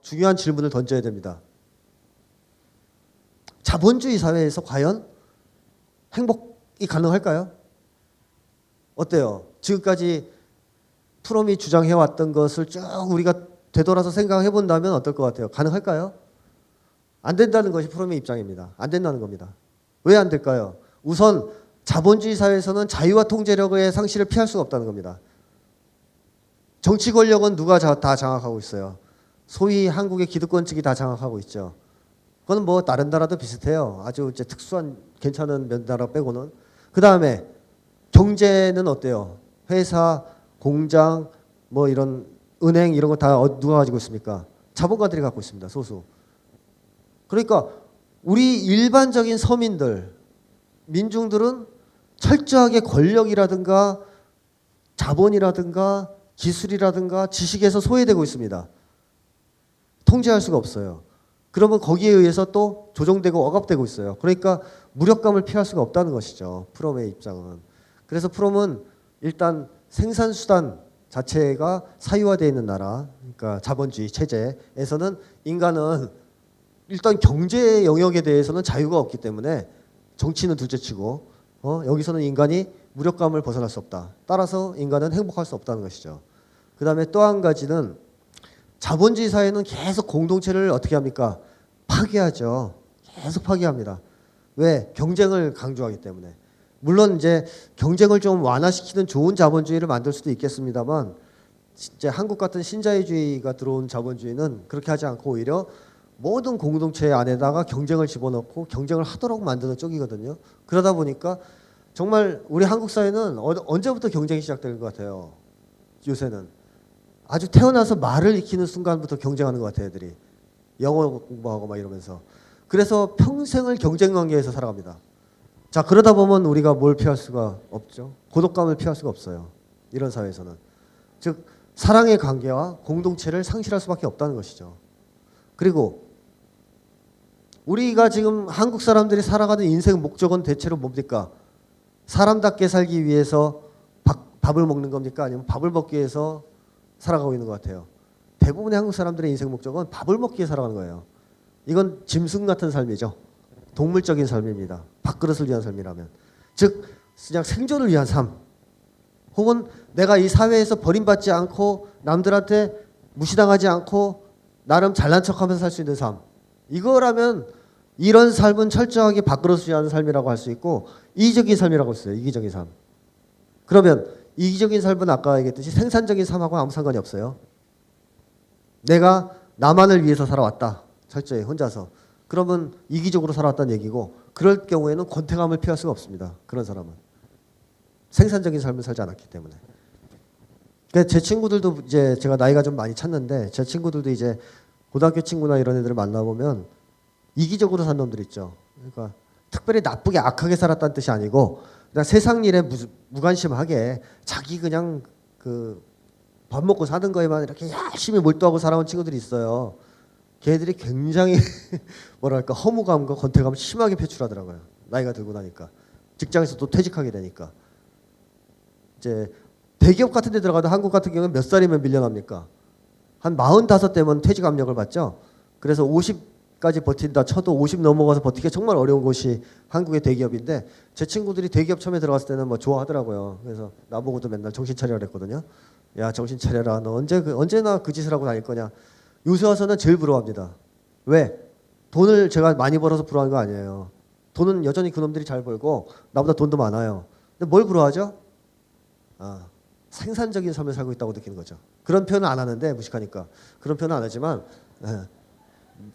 중요한 질문을 던져야 됩니다. 자본주의 사회에서 과연 행복이 가능할까요? 어때요? 지금까지 프롬이 주장해왔던 것을 쭉 우리가 되돌아서 생각해 본다면 어떨 것 같아요? 가능할까요? 안 된다는 것이 프롬의 입장입니다. 안 된다는 겁니다. 왜 안 될까요? 우선 자본주의 사회에서는 자유와 통제력의 상실을 피할 수가 없다는 겁니다. 정치 권력은 누가 다 장악하고 있어요? 소위 한국의 기득권 측이 다 장악하고 있죠. 그건 뭐 다른 나라도 비슷해요. 아주 이제 특수한 괜찮은 몇 나라 빼고는. 그 다음에 경제는 어때요? 회사, 공장, 뭐 이런 은행 이런 거 다 누가 가지고 있습니까? 자본가들이 갖고 있습니다. 소수. 그러니까 우리 일반적인 서민들, 민중들은 철저하게 권력이라든가 자본이라든가 기술이라든가 지식에서 소외되고 있습니다. 통제할 수가 없어요. 그러면 거기에 의해서 또 조종되고 억압되고 있어요. 그러니까 무력감을 피할 수가 없다는 것이죠. 프롬의 입장은. 그래서 프롬은 일단 생산수단 자체가 사유화되어 있는 나라, 그러니까 자본주의 체제에서는 인간은 일단 경제 영역에 대해서는 자유가 없기 때문에 정치는 둘째치고 여기서는 인간이 무력감을 벗어날 수 없다. 따라서 인간은 행복할 수 없다는 것이죠. 그 다음에 또 한 가지는 자본주의 사회는 계속 공동체를 어떻게 합니까? 파괴하죠. 계속 파괴합니다. 왜? 경쟁을 강조하기 때문에. 물론 이제 경쟁을 좀 완화시키는 좋은 자본주의를 만들 수도 있겠습니다만 진짜 한국 같은 신자유주의가 들어온 자본주의는 그렇게 하지 않고 오히려 모든 공동체 안에다가 경쟁을 집어넣고 경쟁을 하도록 만드는 쪽이거든요. 그러다 보니까 정말 우리 한국 사회는 언제부터 경쟁이 시작된 것 같아요. 요새는. 아주 태어나서 말을 익히는 순간부터 경쟁하는 것 같아요. 애들이. 영어 공부하고 막 이러면서. 그래서 평생을 경쟁 관계에서 살아갑니다. 자, 그러다 보면 우리가 뭘 피할 수가 없죠. 고독감을 피할 수가 없어요. 이런 사회에서는. 즉 사랑의 관계와 공동체를 상실할 수밖에 없다는 것이죠. 그리고 우리가 지금 한국 사람들이 살아가는 인생 목적은 대체로 뭡니까? 사람답게 살기 위해서 밥을 먹는 겁니까? 아니면 밥을 먹기 위해서 살아가고 있는 것 같아요. 대부분의 한국 사람들의 인생 목적은 밥을 먹기 위해 살아가는 거예요. 이건 짐승 같은 삶이죠. 동물적인 삶입니다. 밥그릇을 위한 삶이라면. 즉 그냥 생존을 위한 삶. 혹은 내가 이 사회에서 버림받지 않고 남들한테 무시당하지 않고 나름 잘난 척하면서 살 수 있는 삶. 이거라면 이런 삶은 철저하게 밥그릇을 위한 삶이라고 할 수 있고 이기적인 삶이라고 했어요. 이기적인 삶. 그러면 이기적인 삶은 아까 얘기했듯이 생산적인 삶하고 아무 상관이 없어요. 내가 나만을 위해서 살아왔다. 철저히 혼자서. 그러면 이기적으로 살아왔다는 얘기고 그럴 경우에는 권태감을 피할 수가 없습니다. 그런 사람은. 생산적인 삶을 살지 않았기 때문에. 그러니까 제 친구들도 이제 제가 나이가 좀 많이 찼는데 제 친구들도 이제 고등학교 친구나 이런 애들을 만나보면 이기적으로 산 놈들 있죠. 그러니까 특별히 나쁘게 악하게 살았다는 뜻이 아니고 그냥 세상 일에 무관심하게 자기 그냥 그 밥 먹고 사는 거에만 이렇게 열심히 몰두하고 살아온 친구들이 있어요. 걔들이 굉장히 뭐랄까 허무감과 권태감을 심하게 표출하더라고요. 나이가 들고 나니까. 직장에서 또 퇴직하게 되니까. 이제 대기업 같은 데 들어가도 한국 같은 경우는 몇 살이면 밀려납니까? 한 45대면 퇴직 압력을 받죠. 그래서 50까지 버틴다 쳐도 50 넘어가서 버티기가 정말 어려운 곳이 한국의 대기업인데 제 친구들이 대기업 처음에 들어갔을 때는 뭐 좋아하더라고요. 그래서 나보고도 맨날 정신 차리라 그랬거든요. 야 정신 차려라. 너 언제나 그 짓을 하고 다닐 거냐. 요새 와서는 제일 부러워합니다. 왜? 돈을 제가 많이 벌어서 부러워하는 거 아니에요. 돈은 여전히 그놈들이 잘 벌고 나보다 돈도 많아요. 근데 뭘 부러워하죠? 생산적인 삶을 살고 있다고 느끼는 거죠. 그런 표현은 안 하는데 무식하니까. 그런 표현은 안 하지만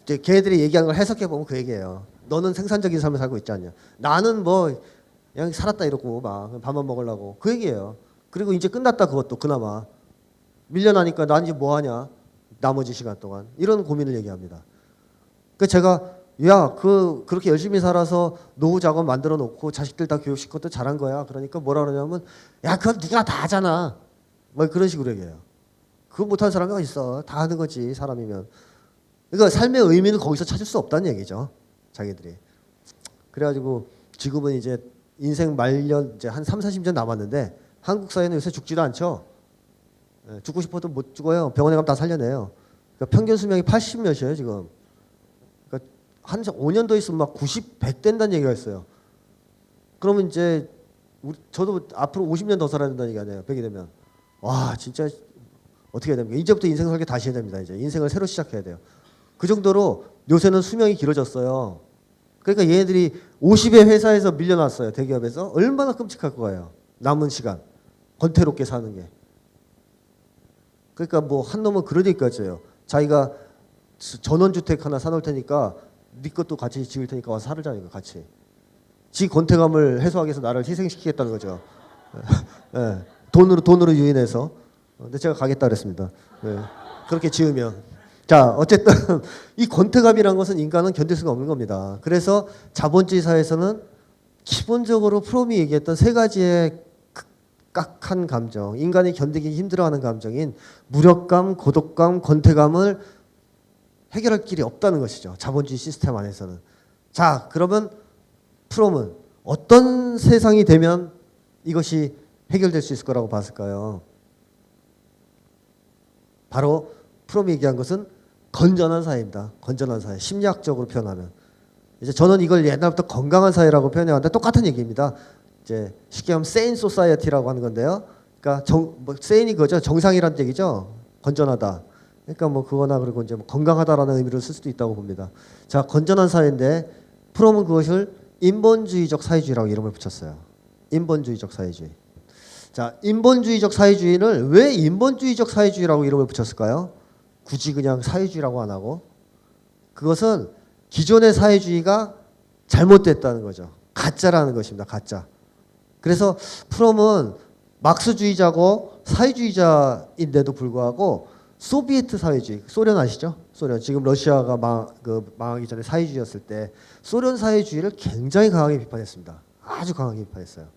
이제 걔들이 얘기하는 걸 해석해 보면 그 얘기예요. 너는 생산적인 삶을 살고 있지 않냐. 나는 뭐 그냥 살았다 이러고 막 밥만 먹으려고 그 얘기예요. 그리고 이제 끝났다 그것도 그나마 밀려나니까 난 이제 뭐 하냐. 나머지 시간 동안 이런 고민을 얘기합니다. 그 제가 야 그렇게 열심히 살아서 노후 자금 만들어 놓고 자식들 다 교육시킨 것도 잘한 거야. 그러니까 뭐라 그러냐면 야 그건 누구나 다 하잖아. 뭐 그런 식으로 얘기해요. 그거 못하는 사람이 어디 있어. 다 하는 거지 사람이면. 그러니까 삶의 의미는 거기서 찾을 수 없다는 얘기죠. 자기들이. 그래가지고 지금은 이제 인생 말년 이제 한 3, 40년 남았는데 한국 사회는 요새 죽지도 않죠. 죽고 싶어도 못 죽어요. 병원에 가면 다 살려내요. 그러니까 평균 수명이 80몇이에요 지금. 그러니까 한 5년 더 있으면 막 90, 100 된다는 얘기가 있어요. 그러면 이제 저도 앞으로 50년 더 살아야 된다는 얘기 아니에요. 100이 되면. 와 진짜 어떻게 해야 됩니까? 이제부터 인생 설계 다시 해야 됩니다. 이제 인생을 새로 시작해야 돼요. 그 정도로 요새는 수명이 길어졌어요. 그러니까 얘네들이 50에 회사에서 밀려났어요. 대기업에서. 얼마나 끔찍할 거예요. 남은 시간. 권태롭게 사는 게. 그러니까 뭐 한 놈은 그런 얘기까지예요. 자기가 전원주택 하나 사놓을 테니까 네 것도 같이 지을 테니까 와서 살자니까 같이. 지 권태감을 해소하기 위해서 나를 희생시키겠다는 거죠. 예. 돈으로 유인해서. 근데 제가 가겠다 그랬습니다. 예. 그렇게 지으면. 자, 어쨌든 이 권태감이라는 것은 인간은 견딜 수가 없는 겁니다. 그래서 자본주의 사회에서는 기본적으로 프롬이 얘기했던 세 가지의 각한 감정, 인간이 견디기 힘들어하는 감정인 무력감, 고독감, 권태감을 해결할 길이 없다는 것이죠. 자본주의 시스템 안에서는. 자, 그러면 프롬은 어떤 세상이 되면 이것이 해결될 수 있을 거라고 봤을까요? 바로 프롬이 얘기한 것은 건전한 사회입니다. 건전한 사회. 심리학적으로 표현하면. 이제 저는 이걸 옛날부터 건강한 사회라고 표현해왔는데 똑같은 얘기입니다. 이제 쉽게 하면 sane society라고 하는 건데요. 그러니까 sane이 그거죠. 정상이라는 얘기죠. 건전하다. 그러니까 뭐 그거나 그리고 이제 뭐 건강하다라는 의미로 쓸 수도 있다고 봅니다. 자, 건전한 사회인데 프롬은 그것을 인본주의적 사회주의라고 이름을 붙였어요. 인본주의적 사회주의. 자, 인본주의적 사회주의를 왜 인본주의적 사회주의라고 이름을 붙였을까요? 굳이 그냥 사회주의라고 안 하고 그것은 기존의 사회주의가 잘못됐다는 거죠. 가짜라는 것입니다. 가짜. 그래서 프롬은 막스주의자고 사회주의자인데도 불구하고 소비에트 사회주의, 소련 아시죠? 소련. 지금 러시아가 망하기 전에 사회주의였을 때 소련 사회주의를 굉장히 강하게 비판했습니다. 아주 강하게 비판했어요.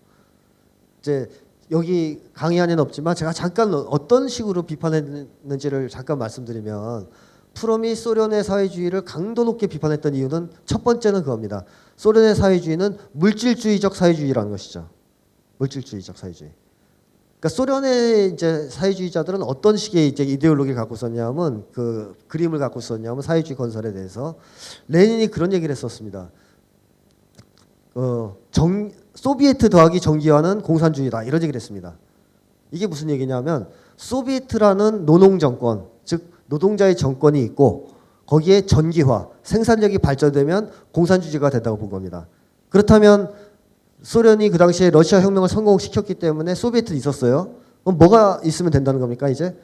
이제 여기 강의 안에는 없지만 제가 잠깐 어떤 식으로 비판했는지를 잠깐 말씀드리면 프롬이 소련의 사회주의를 강도 높게 비판했던 이유는 첫 번째는 그겁니다. 소련의 사회주의는 물질주의적 사회주의라는 것이죠. 물질주의적 사회주의. 그러니까 소련의 이제 사회주의자들은 어떤 식의 이제 이데올로기를 갖고 있었냐면 그 그림을 갖고 있었냐면 사회주의 건설에 대해서 레닌이 그런 얘기를 했었습니다. 소비에트 더하기 정기화는 공산주의다 이런 얘기를 했습니다. 이게 무슨 얘기냐면 소비에트라는 노농 정권, 즉 노동자의 정권이 있고 거기에 전기화, 생산력이 발전되면 공산주의가 된다고 본 겁니다. 그렇다면 소련이 그 당시에 러시아 혁명을 성공시켰기 때문에 소비에트도 있었어요. 그럼 뭐가 있으면 된다는 겁니까? 이제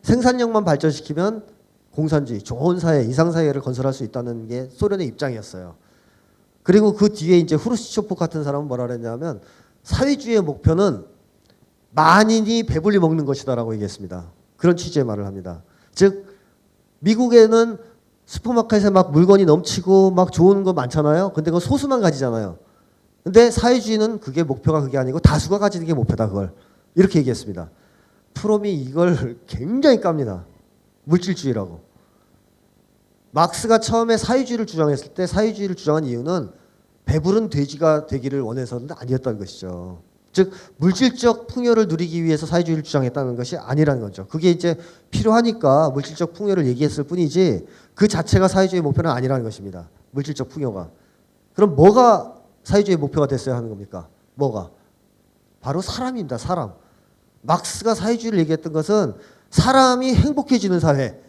생산력만 발전시키면 공산주의, 좋은 사회, 이상사회를 건설할 수 있다는 게 소련의 입장이었어요. 그리고 그 뒤에 이제 후르시초프 같은 사람은 뭐라 그랬냐면 사회주의의 목표는 만인이 배불리 먹는 것이다라고 얘기했습니다. 그런 취지의 말을 합니다. 즉 미국에는 슈퍼마켓에 막 물건이 넘치고 막 좋은 거 많잖아요. 근데 그거 소수만 가지잖아요. 근데 사회주의는 그게 목표가 그게 아니고 다수가 가지는 게 목표다 그걸. 이렇게 얘기했습니다. 프롬이 이걸 굉장히 깝니다. 물질주의라고. 막스가 처음에 사회주의를 주장했을 때 사회주의를 주장한 이유는 배부른 돼지가 되기를 원해서는 아니었다는 것이죠. 즉 물질적 풍요를 누리기 위해서 사회주의를 주장했다는 것이 아니라는 거죠. 그게 이제 필요하니까 물질적 풍요를 얘기했을 뿐이지 그 자체가 사회주의 목표는 아니라는 것입니다. 물질적 풍요가. 그럼 뭐가 사회주의 목표가 됐어야 하는 겁니까? 뭐가? 바로 사람입니다. 사람. 막스가 사회주의를 얘기했던 것은 사람이 행복해지는 사회,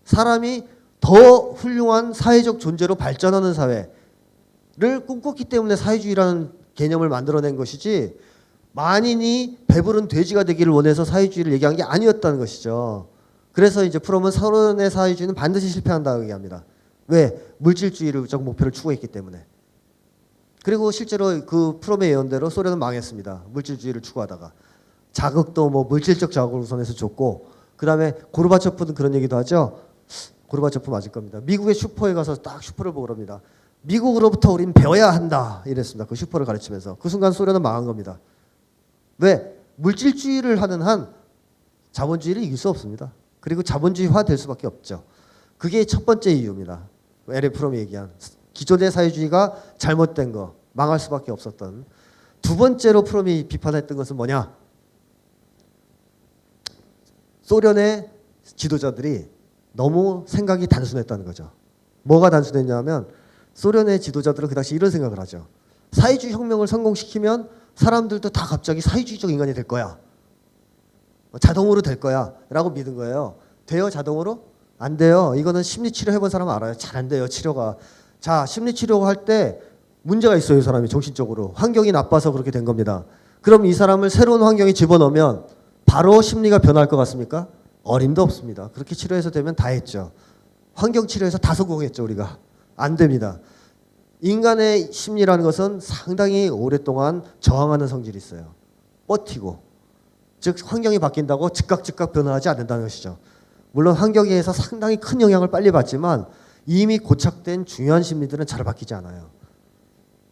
사람이 더 훌륭한 사회적 존재로 발전하는 사회를 꿈꿨기 때문에 사회주의라는 개념을 만들어낸 것이지 만인이 배부른 돼지가 되기를 원해서 사회주의를 얘기한 게 아니었다는 것이죠. 그래서 이제 프롬은 소련의 사회주의는 반드시 실패한다고 얘기합니다. 왜? 물질주의적 목표를 추구했기 때문에. 그리고 실제로 그 프롬의 예언대로 소련은 망했습니다. 물질주의를 추구하다가. 자극도 뭐 물질적 자극을 우선해서 줬고 그 다음에 고르바초프는 그런 얘기도 하죠. 고르바초프 맞을 겁니다. 미국의 슈퍼에 가서 딱 슈퍼를 보고 그럽니다. 미국으로부터 우린 배워야 한다 이랬습니다. 그 슈퍼를 가르치면서. 그 순간 소련은 망한 겁니다. 왜? 물질주의를 하는 한 자본주의를 이길 수 없습니다. 그리고 자본주의화 될 수밖에 없죠. 그게 첫 번째 이유입니다. 에레 프롬이 얘기한 기존의 사회주의가 잘못된 거, 망할 수밖에 없었던. 두 번째로 프롬이 비판했던 것은 뭐냐? 소련의 지도자들이 너무 생각이 단순했다는 거죠. 뭐가 단순했냐면 소련의 지도자들은 그 당시 이런 생각을 하죠. 사회주의 혁명을 성공시키면 사람들도 다 갑자기 사회주의적 인간이 될 거야. 자동으로 될 거야 라고 믿은 거예요. 돼요 자동으로? 안 돼요. 이거는 심리치료 해본 사람 알아요. 잘 안 돼요 치료가. 자, 심리치료 할 때 문제가 있어요. 이 사람이 정신적으로. 환경이 나빠서 그렇게 된 겁니다. 그럼 이 사람을 새로운 환경에 집어넣으면 바로 심리가 변할 것 같습니까? 어림도 없습니다. 그렇게 치료해서 되면 다 했죠. 환경 치료에서 다 성공했죠 우리가. 안 됩니다. 인간의 심리라는 것은 상당히 오랫동안 저항하는 성질이 있어요. 버티고. 즉 환경이 바뀐다고 즉각 변화하지 않는다는 것이죠. 물론 환경에 의해서 상당히 큰 영향을 빨리 받지만 이미 고착된 중요한 심리들은 잘 바뀌지 않아요.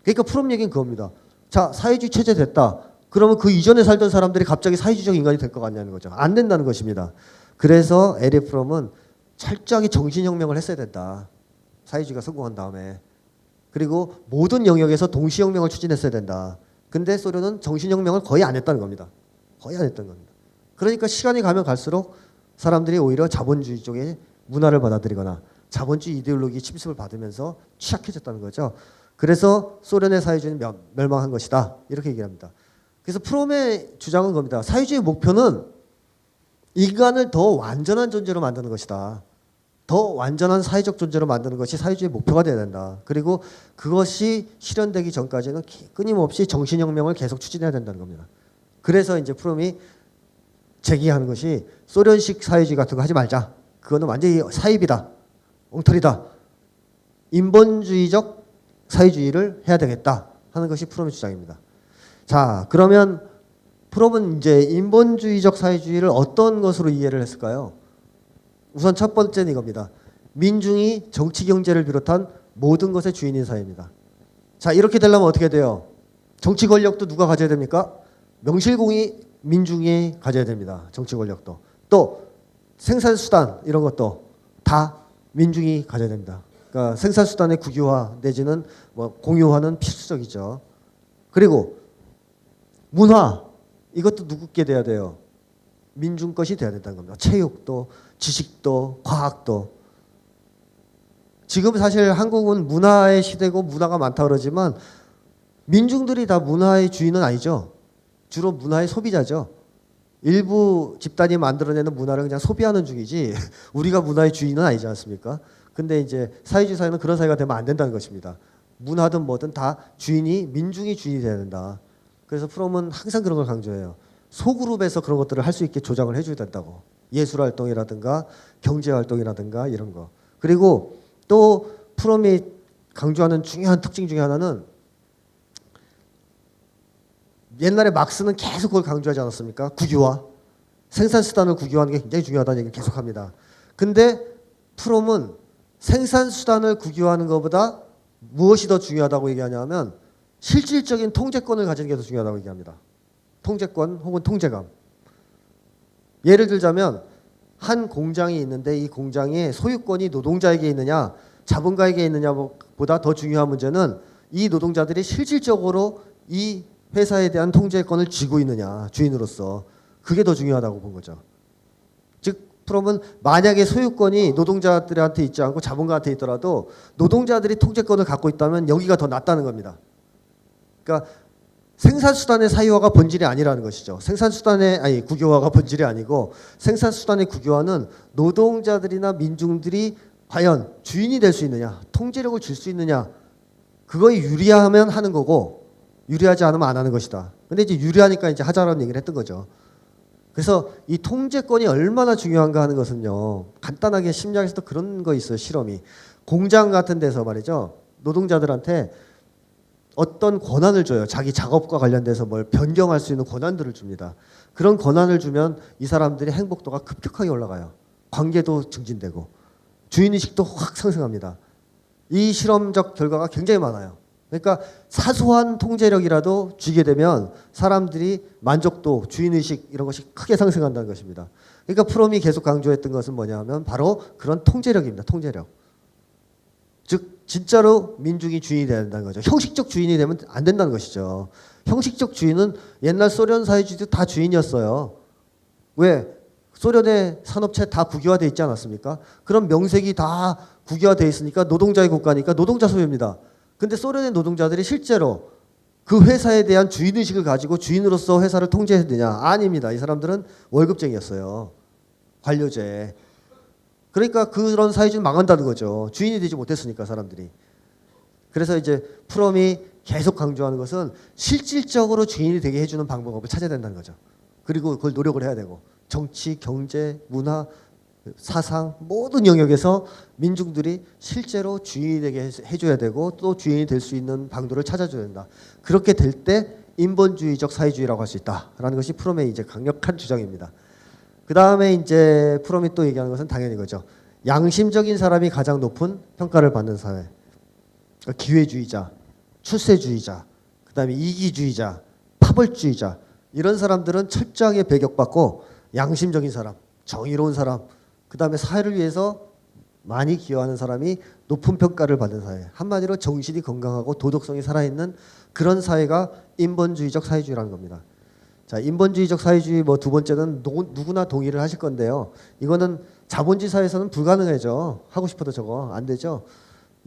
그러니까 프롬 얘기는 그겁니다. 자, 사회주의 체제 됐다. 그러면 그 이전에 살던 사람들이 갑자기 사회주의적 인간이 될 것 같냐는 거죠. 안 된다는 것입니다. 그래서 에리 프롬은 철저하게 정신혁명을 했어야 된다. 사회주의가 성공한 다음에. 그리고 모든 영역에서 동시혁명을 추진했어야 된다. 근데 소련은 정신혁명을 거의 안 했다는 겁니다. 거의 안 했던 겁니다. 그러니까 시간이 가면 갈수록 사람들이 오히려 자본주의 쪽에 문화를 받아들이거나 자본주의 이데올로기 침습을 받으면서 취약해졌다는 거죠. 그래서 소련의 사회주의는 멸망한 것이다. 이렇게 얘기합니다. 그래서 프롬의 주장은 겁니다. 사회주의 목표는 인간을 더 완전한 존재로 만드는 것이다. 더 완전한 사회적 존재로 만드는 것이 사회주의 목표가 되어야 된다. 그리고 그것이 실현되기 전까지는 끊임없이 정신혁명을 계속 추진해야 된다는 겁니다. 그래서 이제 프롬이 제기하는 것이 소련식 사회주의 같은 거 하지 말자. 그거는 완전히 사입이다. 엉터리다. 인본주의적 사회주의를 해야 되겠다 하는 것이 프롬의 주장입니다. 자, 그러면 프롬은 이제 인본주의적 사회주의를 어떤 것으로 이해를 했을까요? 우선 첫 번째는 이겁니다. 민중이 정치 경제를 비롯한 모든 것의 주인인 사회입니다. 자, 이렇게 되려면 어떻게 돼요? 정치 권력도 누가 가져야 됩니까? 명실공히 민중이 가져야 됩니다. 정치 권력도. 또 생산수단 이런 것도 다 민중이 가져야 됩니다. 그러니까 생산수단의 국유화 내지는 뭐 공유화는 필수적이죠. 그리고 문화 이것도 누구께 돼야 돼요? 민중 것이 돼야 된다는 겁니다. 체육도 지식도 과학도. 지금 사실 한국은 문화의 시대고 문화가 많다 그러지만 민중들이 다 문화의 주인은 아니죠. 주로 문화의 소비자죠. 일부 집단이 만들어내는 문화를 그냥 소비하는 중이지 우리가 문화의 주인은 아니지 않습니까? 근데 이제 사회주의 사회는 그런 사회가 되면 안 된다는 것입니다. 문화든 뭐든 다 주인이 민중이 주인이 돼야 된다. 그래서 프롬은 항상 그런 걸 강조해요. 소그룹에서 그런 것들을 할 수 있게 조장을 해줘야 된다고. 예술활동이라든가 경제활동이라든가 이런 거. 그리고 또 프롬이 강조하는 중요한 특징 중에 하나는 옛날에 막스는 계속 그걸 강조하지 않았습니까? 국유화. 생산수단을 국유화하는 게 굉장히 중요하다는 얘기를 계속합니다. 근데 프롬은 생산수단을 국유화하는 것보다 무엇이 더 중요하다고 얘기하냐면 실질적인 통제권을 가지는 게 더 중요하다고 얘기합니다. 통제권 혹은 통제감. 예를 들자면 한 공장이 있는데 이 공장의 소유권이 노동자에게 있느냐 자본가에게 있느냐보다 더 중요한 문제는 이 노동자들이 실질적으로 이 회사에 대한 통제권을 쥐고 있느냐 주인으로서 그게 더 중요하다고 본 거죠. 즉 프롬은 만약에 소유권이 노동자들한테 있지 않고 자본가한테 있더라도 노동자들이 통제권을 갖고 있다면 여기가 더 낫다는 겁니다. 그러니까 생산수단의 사유화가 본질이 아니라는 것이죠. 국유화가 본질이 아니고 생산수단의 국유화는 노동자들이나 민중들이 과연 주인이 될 수 있느냐 통제력을 줄 수 있느냐 그거에 유리하면 하는 거고 유리하지 않으면 안 하는 것이다. 근데 이제 유리하니까 이제 하자라는 얘기를 했던 거죠. 그래서 이 통제권이 얼마나 중요한가 하는 것은요. 간단하게 심리학에서도 그런 거 있어요. 실험이. 공장 같은 데서 말이죠. 노동자들한테 어떤 권한을 줘요. 자기 작업과 관련돼서 뭘 변경할 수 있는 권한들을 줍니다. 그런 권한을 주면 이 사람들의 행복도가 급격하게 올라가요. 관계도 증진되고 주인의식도 확 상승합니다. 이 실험적 결과가 굉장히 많아요. 그러니까 사소한 통제력이라도 쥐게 되면 사람들이 만족도, 주인의식 이런 것이 크게 상승한다는 것입니다. 그러니까 프롬이 계속 강조했던 것은 뭐냐 하면 바로 그런 통제력입니다. 통제력. 즉 진짜로 민중이 주인이 돼야 된다는 거죠. 형식적 주인이 되면 안 된다는 것이죠. 형식적 주인은 옛날 소련 사회주의도 다 주인이었어요. 왜? 소련의 산업체 다 국유화돼 있지 않았습니까? 그런 명색이 다 국유화돼 있으니까 노동자의 국가니까 노동자 소유입니다. 근데 소련의 노동자들이 실제로 그 회사에 대한 주인의식을 가지고 주인으로서 회사를 통제했느냐? 아닙니다. 이 사람들은 월급쟁이였어요. 관료제. 그러니까 그런 사회주의는 망한다는 거죠. 주인이 되지 못했으니까 사람들이. 그래서 이제 프롬이 계속 강조하는 것은 실질적으로 주인이 되게 해주는 방법을 찾아야 된다는 거죠. 그리고 그걸 노력을 해야 되고 정치, 경제, 문화, 사상 모든 영역에서 민중들이 실제로 주인이 되게 해줘야 되고 또 주인이 될 수 있는 방도를 찾아줘야 된다. 그렇게 될 때 인본주의적 사회주의라고 할 수 있다라는 것이 프롬의 이제 강력한 주장입니다. 그 다음에 이제 프롬이 또 얘기하는 것은 당연히 이거죠. 양심적인 사람이 가장 높은 평가를 받는 사회. 그러니까 기회주의자, 출세주의자, 그 다음에 이기주의자, 파벌주의자 이런 사람들은 철저하게 배격받고 양심적인 사람, 정의로운 사람, 그 다음에 사회를 위해서 많이 기여하는 사람이 높은 평가를 받는 사회. 한마디로 정신이 건강하고 도덕성이 살아있는 그런 사회가 인본주의적 사회주의라는 겁니다. 자, 인본주의적 사회주의 뭐 두 번째는 누구나 동의를 하실 건데요. 이거는 자본주의 사회에서는 불가능하죠. 하고 싶어도 저거 안 되죠.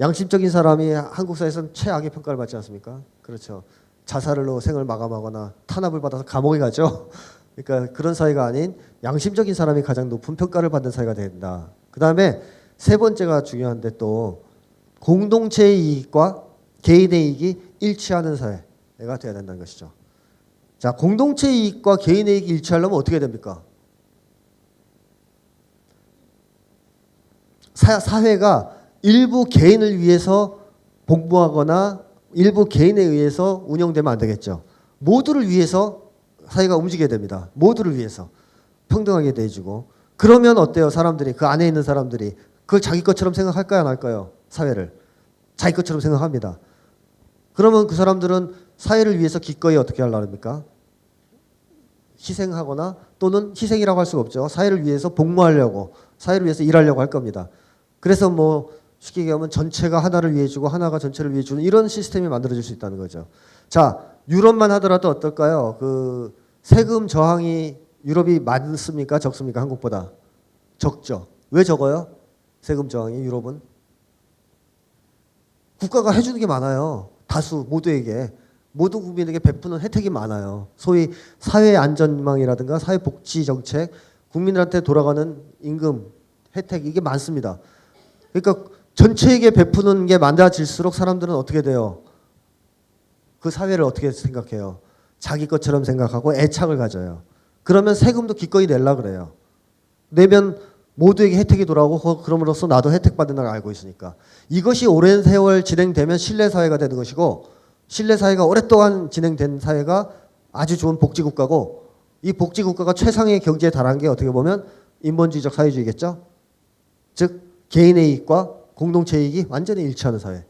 양심적인 사람이 한국 사회에서는 최악의 평가를 받지 않습니까? 그렇죠. 자살로 생을 마감하거나 탄압을 받아서 감옥에 가죠. 그러니까 그런 사회가 아닌 양심적인 사람이 가장 높은 평가를 받는 사회가 된다. 그 다음에 세 번째가 중요한데 또 공동체의 이익과 개인의 이익이 일치하는 사회가 돼야 된다는 것이죠. 자, 공동체의 이익과 개인의 이익이 일치하려면 어떻게 됩니까? 사회가 일부 개인을 위해서 복무하거나 일부 개인에 의해서 운영되면 안 되겠죠. 모두를 위해서 사회가 움직여야 됩니다. 모두를 위해서 평등하게 대해주고 그러면 어때요? 사람들이 그 안에 있는 사람들이 그걸 자기 것처럼 생각할까요? 안 할까요? 사회를 자기 것처럼 생각합니다. 그러면 그 사람들은 사회를 위해서 기꺼이 어떻게 하려고 합니까? 희생하거나 또는 희생이라고 할 수가 없죠. 사회를 위해서 복무하려고 사회를 위해서 일하려고 할 겁니다. 그래서 뭐 쉽게 얘기하면 전체가 하나를 위해 주고 하나가 전체를 위해 주는 이런 시스템이 만들어질 수 있다는 거죠. 자, 유럽만 하더라도 어떨까요? 그 세금 저항이 유럽이 많습니까? 적습니까? 한국보다 적죠. 왜 적어요? 세금 저항이 유럽은 국가가 해주는 게 많아요. 다수 모두에게 모든 국민에게 베푸는 혜택이 많아요. 소위 사회 안전망이라든가 사회 복지 정책, 국민들한테 돌아가는 임금 혜택 이게 많습니다. 그러니까 전체에게 베푸는 게 많아질수록 사람들은 어떻게 돼요? 그 사회를 어떻게 생각해요? 자기 것처럼 생각하고 애착을 가져요. 그러면 세금도 기꺼이 내려고 그래요. 내면 모두에게 혜택이 돌아오고 그럼으로써 나도 혜택 받는 걸 알고 있으니까. 이것이 오랜 세월 진행되면 신뢰사회가 되는 것이고 신뢰사회가 오랫동안 진행된 사회가 아주 좋은 복지국가고 이 복지국가가 최상의 경제에 달한 게 어떻게 보면 인본주의적 사회주의겠죠. 즉 개인의 이익과 공동체 이익이 완전히 일치하는 사회.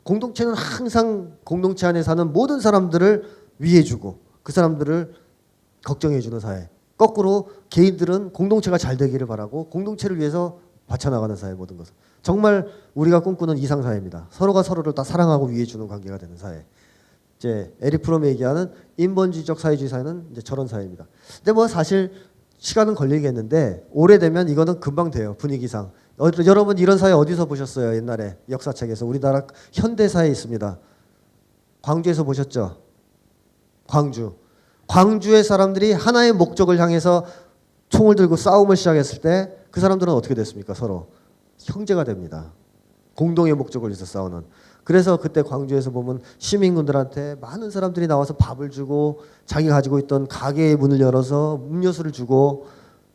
공동체는 항상 공동체 안에 사는 모든 사람들을 위해주고 그 사람들을 걱정해주는 사회. 거꾸로 개인들은 공동체가 잘 되기를 바라고 공동체를 위해서 바쳐나가는 사회 모든 것을. 정말 우리가 꿈꾸는 이상사회입니다. 서로가 서로를 다 사랑하고 위해주는 관계가 되는 사회. 이제 에릭 프롬이 얘기하는 인본주의적 사회주의 사회는 이제 저런 사회입니다. 근데 뭐 사실 시간은 걸리겠는데 오래되면 이거는 금방 돼요. 분위기상. 여러분 이런 사회 어디서 보셨어요? 옛날에 역사책에서. 우리나라 현대사에 있습니다. 광주에서 보셨죠? 광주. 광주의 사람들이 하나의 목적을 향해서 총을 들고 싸움을 시작했을 때 그 사람들은 어떻게 됐습니까? 서로 형제가 됩니다. 공동의 목적을 위해서 싸우는. 그래서 그때 광주에서 보면 시민군들한테 많은 사람들이 나와서 밥을 주고 자기가 가지고 있던 가게의 문을 열어서 음료수를 주고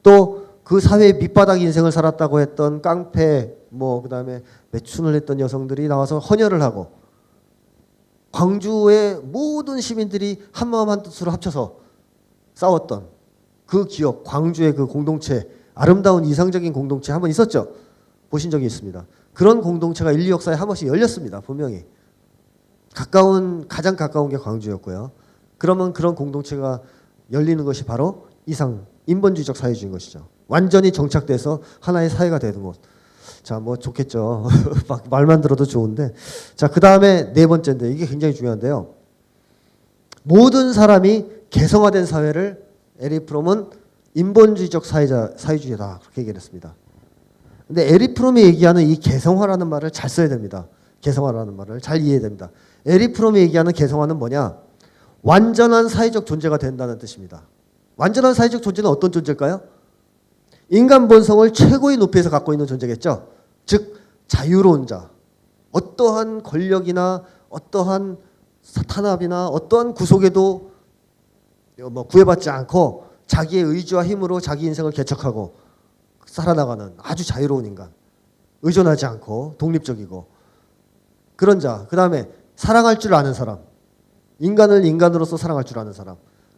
또 그 사회의 밑바닥 인생을 살았다고 했던 깡패 뭐 그다음에 매춘을 했던 여성들이 나와서 헌혈을 하고 광주의 모든 시민들이 한마음 한뜻으로 합쳐서 싸웠던 그 기업, 광주의 그 공동체, 아름다운 이상적인 공동체 한번 있었죠. 보신 적이 있습니다. 그런 공동체가 인류 역사에 한 번씩 열렸습니다. 분명히. 가장 가까운 게 광주였고요. 그러면 그런 공동체가 열리는 것이 바로 인본주의적 사회주의인 것이죠. 완전히 정착돼서 하나의 사회가 되는 것. 자, 뭐 좋겠죠. 막 말만 들어도 좋은데. 자, 그 다음에 네 번째인데 이게 굉장히 중요한데요. 모든 사람이 개성화된 사회를 에릭 프롬은 인본주의적 사회주의다 그렇게 얘기를 했습니다. 근데 에릭 프롬이 얘기하는 이 개성화라는 말을 잘 써야 됩니다. 개성화라는 말을 잘 이해해야 됩니다. 에릭 프롬이 얘기하는 개성화는 뭐냐? 완전한 사회적 존재가 된다는 뜻입니다. 완전한 사회적 존재는 어떤 존재일까요? 인간 본성을 최고의 높이에서 갖고 있는 존재겠죠. 즉 자유로운 자. 어떠한 권력이나 어떠한 탄압이나 어떠한 구속에도 구애받지 않고 자기의 의지와 힘으로 자기 인생을 개척하고 살아나가는 아주 자유로운 인간. 의존하지 않고 독립적이고 그런 자. 그 다음에 사랑할 줄 아는 사람. 인간을 인간으로서 사랑할 줄 아는 사람.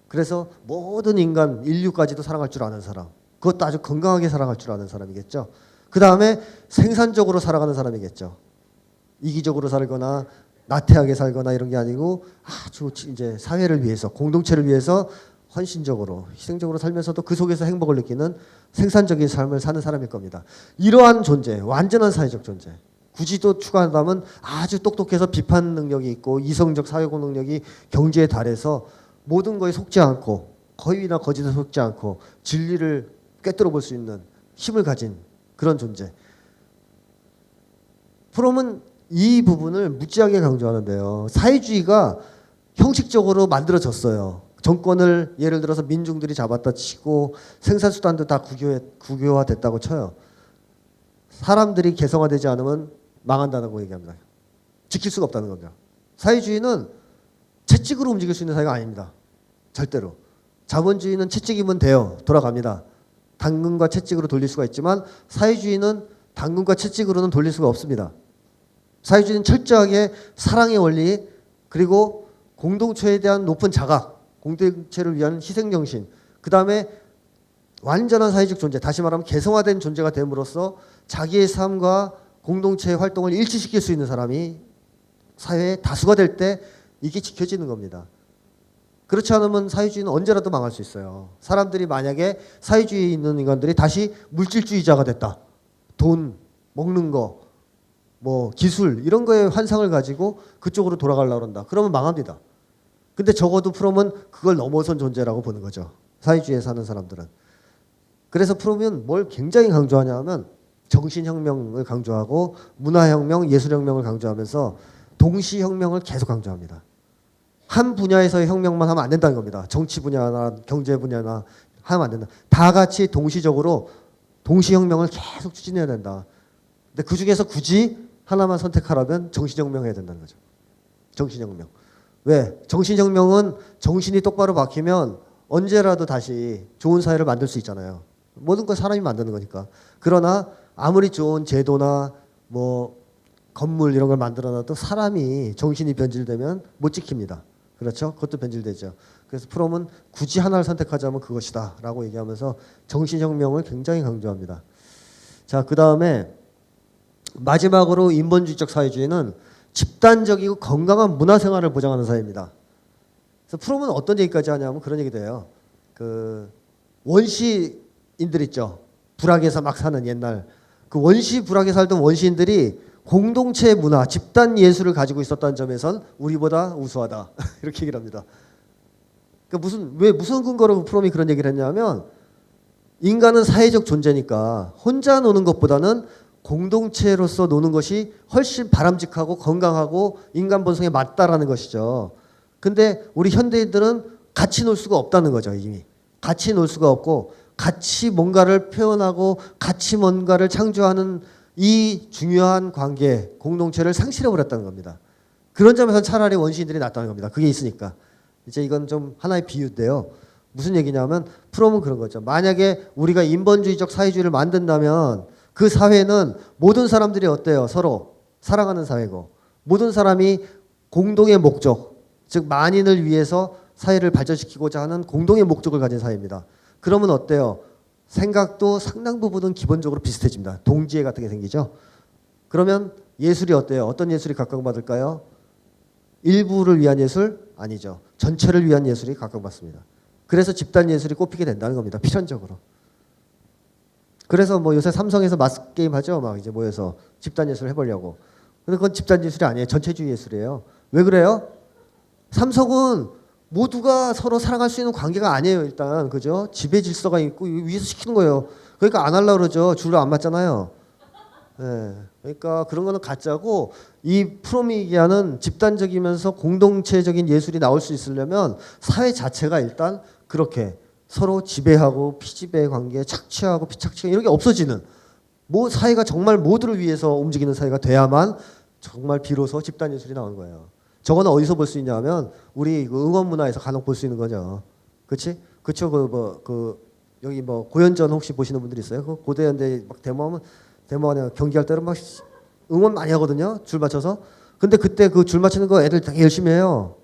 그래서 모든 인간, 인류까지도 사랑할 줄 아는 사람. 그것도 아주 건강하게 사랑할 줄 아는 사람이겠죠. 그 다음에 생산적으로 살아가는 사람이겠죠. 이기적으로 살거나 나태하게 살거나 이런 게 아니고 아주 이제 사회를 위해서, 공동체를 위해서 헌신적으로, 희생적으로 살면서도 그 속에서 행복을 느끼는 생산적인 삶을 사는 사람일 겁니다. 이러한 존재, 완전한 사회적 존재. 굳이 또 추가한다면 아주 똑똑해서 비판 능력이 있고 이성적 사회공 능력이 경지에 달해서 모든 거에 속지 않고 거의나 거짓에 속지 않고 진리를 꿰뚫어 볼 수 있는 힘을 가진 그런 존재. 프롬은 이 부분을 무지하게 강조하는데요. 사회주의가 형식적으로 만들어졌어요. 정권을 예를 들어서 민중들이 잡았다 치고 생산수단도 다 국유화됐다고 쳐요. 사람들이 개성화되지 않으면 망한다고 얘기합니다. 지킬 수가 없다는 겁니다. 사회주의는 채찍으로 움직일 수 있는 사회가 아닙니다. 절대로. 자본주의는 채찍이면 돼요. 돌아갑니다. 당근과 채찍으로 돌릴 수가 있지만 사회주의는 당근과 채찍으로는 돌릴 수가 없습니다. 사회주의는 철저하게 사랑의 원리 그리고 공동체에 대한 높은 자각, 공동체를 위한 희생정신, 그 다음에 완전한 사회적 존재, 다시 말하면 개성화된 존재가 됨으로써 자기의 삶과 공동체의 활동을 일치시킬 수 있는 사람이 사회의 다수가 될 때 이게 지켜지는 겁니다. 그렇지 않으면 사회주의는 언제라도 망할 수 있어요. 사람들이 만약에 사회주의에 있는 인간들이 다시 물질주의자가 됐다. 돈, 먹는 거, 기술 이런 거에 환상을 가지고 그쪽으로 돌아가려고 한다. 그러면 망합니다. 근데 적어도 프롬은 그걸 넘어선 존재라고 보는 거죠. 사회주의에 사는 사람들은. 그래서 프롬은 뭘 굉장히 강조하냐 하면 정신혁명을 강조하고 문화혁명, 예술혁명을 강조하면서 동시혁명을 계속 강조합니다. 한 분야에서의 혁명만 하면 안 된다는 겁니다. 정치 분야나 경제 분야나 하면 안 된다. 다 같이 동시적으로 동시혁명을 계속 추진해야 된다. 근데 그 중에서 굳이 하나만 선택하라면 정신혁명 해야 된다는 거죠. 정신혁명. 왜? 정신혁명은 정신이 똑바로 박히면 언제라도 다시 좋은 사회를 만들 수 있잖아요. 모든 건 사람이 만드는 거니까. 그러나 아무리 좋은 제도나 건물 이런 걸 만들어놔도 사람이 정신이 변질되면 못 지킵니다. 그렇죠? 그것도 변질되죠. 그래서 프롬은 굳이 하나를 선택하자면 그것이다 라고 얘기하면서 정신혁명을 굉장히 강조합니다. 자, 그 다음에 마지막으로 인본주의적 사회주의는 집단적이고 건강한 문화생활을 보장하는 사회입니다. 그래서 프롬은 어떤 얘기까지 하냐면 그런 얘기도 해요. 그 원시인들 있죠. 불악에서 막 사는 옛날 그 불악에 살던 원시인들이 공동체 문화, 집단 예술을 가지고 있었다는 점에선 우리보다 우수하다. 이렇게 얘기를 합니다. 그러니까 무슨 근거로 프롬이 그런 얘기를 했냐면 인간은 사회적 존재니까 혼자 노는 것보다는 공동체로서 노는 것이 훨씬 바람직하고 건강하고 인간 본성에 맞다라는 것이죠. 근데 우리 현대인들은 같이 놀 수가 없다는 거죠, 이미. 같이 놀 수가 없고 같이 뭔가를 표현하고 같이 뭔가를 창조하는 이 중요한 관계, 공동체를 상실해버렸다는 겁니다. 그런 점에서 차라리 원시인들이 낫다는 겁니다. 그게 있으니까. 이제 이건 좀 하나의 비유인데요. 무슨 얘기냐면 프롬은 그런 거죠. 만약에 우리가 인본주의적 사회주의를 만든다면 그 사회는 모든 사람들이 어때요? 서로 사랑하는 사회고 모든 사람이 공동의 목적, 즉 만인을 위해서 사회를 발전시키고자 하는 공동의 목적을 가진 사회입니다. 그러면 어때요? 생각도 상당 부분은 기본적으로 비슷해집니다. 동지애 같은 게 생기죠. 그러면 예술이 어때요? 어떤 예술이 각광받을까요? 일부를 위한 예술? 아니죠. 전체를 위한 예술이 각광받습니다. 그래서 집단 예술이 꼽히게 된다는 겁니다. 필연적으로. 그래서 요새 삼성에서 마스게임 하죠. 막 이제 모여서 집단 예술 해보려고. 근데 그건 집단 예술이 아니에요. 전체주의 예술이에요. 왜 그래요? 삼성은 모두가 서로 사랑할 수 있는 관계가 아니에요. 일단 그죠? 지배 질서가 있고 위에서 시키는 거예요. 그러니까 안 하려고 그러죠. 줄을 안 맞잖아요. 예. 그러니까 그런 거는 가짜고 이 프로미기아는 집단적이면서 공동체적인 예술이 나올 수 있으려면 사회 자체가 일단 그렇게 서로 지배하고 피지배 관계, 착취하고 피착취 이런 게 없어지는 뭐 사회가 정말 모두를 위해서 움직이는 사회가 돼야만 정말 비로소 집단 예술이 나오는 거예요. 저거는 어디서 볼 수 있냐면 우리 그 응원 문화에서 간혹 볼 수 있는 거죠. 그렇지? 그쵸? 여기 뭐 고연전 혹시 보시는 분들 있어요? 그 고대연대 막 데모하면 데모하냐 경기할 때는 막 응원 많이 하거든요. 줄 맞춰서. 근데 그때 그 줄 맞추는 거 애들 되게 열심히 해요.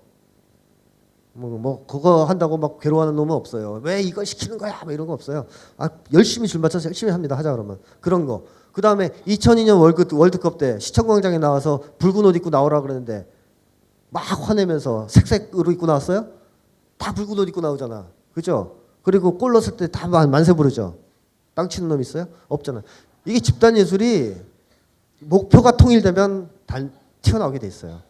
뭐 그거 한다고 막 괴로워하는 놈은 없어요. 왜 이걸 시키는 거야? 뭐 이런 거 없어요. 아 열심히 줄 맞춰서 열심히 합니다. 하자 그러면 그런 거. 그 다음에 2002년 월드컵 때 시청광장에 나와서 붉은 옷 입고 나오라 그러는데 막 화내면서 색색으로 입고 나왔어요? 다 붉은 옷 입고 나오잖아. 그죠? 그리고 골 넣었을 때 다 만세 부르죠. 땅 치는 놈 있어요? 없잖아. 이게 집단 예술이 목표가 통일되면 튀어나오게 돼 있어요.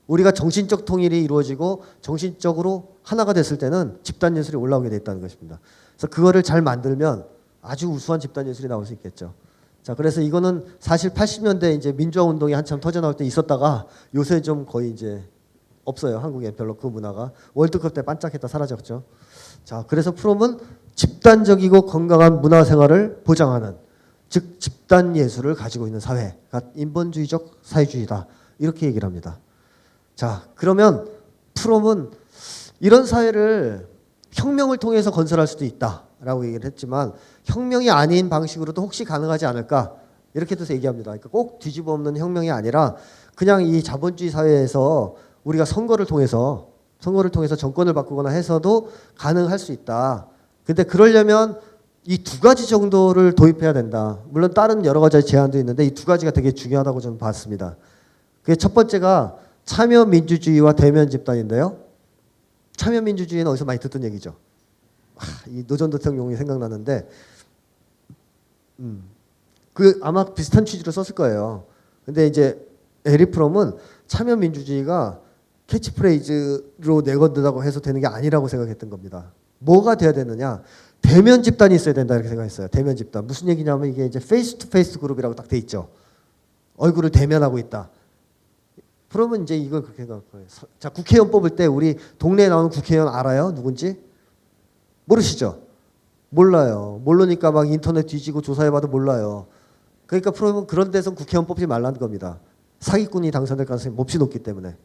우리가 정신적 통일이 이루어지고 정신적으로 하나가 됐을 때는 집단 예술이 올라오게 돼 있다는 것입니다. 그래서 그거를 잘 만들면 아주 우수한 집단 예술이 나올 수 있겠죠. 자, 그래서 이거는 사실 80년대 이제 민주화 운동이 한참 터져 나올 때 있었다가 요새 좀 거의 이제 없어요. 한국에 별로 그 문화가 월드컵 때 반짝했다 사라졌죠. 자, 그래서 프롬은 집단적이고 건강한 문화 생활을 보장하는 즉 집단 예술을 가지고 있는 사회가 인본주의적 사회주의다 이렇게 얘기를 합니다. 자, 그러면 프롬은 이런 사회를 혁명을 통해서 건설할 수도 있다라고 얘기를 했지만 혁명이 아닌 방식으로도 혹시 가능하지 않을까 이렇게 해서 얘기합니다. 그러니까 꼭 뒤집어 엎는 혁명이 아니라 그냥 이 자본주의 사회에서 우리가 선거를 통해서 정권을 바꾸거나 해서도 가능할 수 있다. 근데 그러려면 이 두 가지 정도를 도입해야 된다. 물론 다른 여러 가지 제안도 있는데 이 두 가지가 되게 중요하다고 저는 봤습니다. 그게 첫 번째가 참여민주주의와 대면 집단인데요. 참여민주주의는 어디서 많이 듣던 얘기죠. 이 노 전 대통령이 생각나는데 그 아마 비슷한 취지로 썼을 거예요. 근데 이제 에리 프롬은 참여민주주의가 캐치프레이즈로 내건다고 해서 되는 게 아니라고 생각했던 겁니다. 뭐가 돼야 되느냐? 대면 집단이 있어야 된다 이렇게 생각했어요. 대면 집단. 무슨 얘기냐면 이게 이제 페이스 투 페이스 그룹이라고 딱 돼 있죠. 얼굴을 대면하고 있다. 그러면 이제 이걸 그렇게 생각할 거예요. 자, 국회의원 뽑을 때 우리 동네에 나오는 국회의원 알아요? 누군지? 모르시죠? 몰라요. 모르니까 막 인터넷 뒤지고 조사해봐도 몰라요. 그러니까 프로는 그런 데서 국회의원 뽑지 말라는 겁니다. 사기꾼이 당선될 가능성이 몹시 높기 때문에.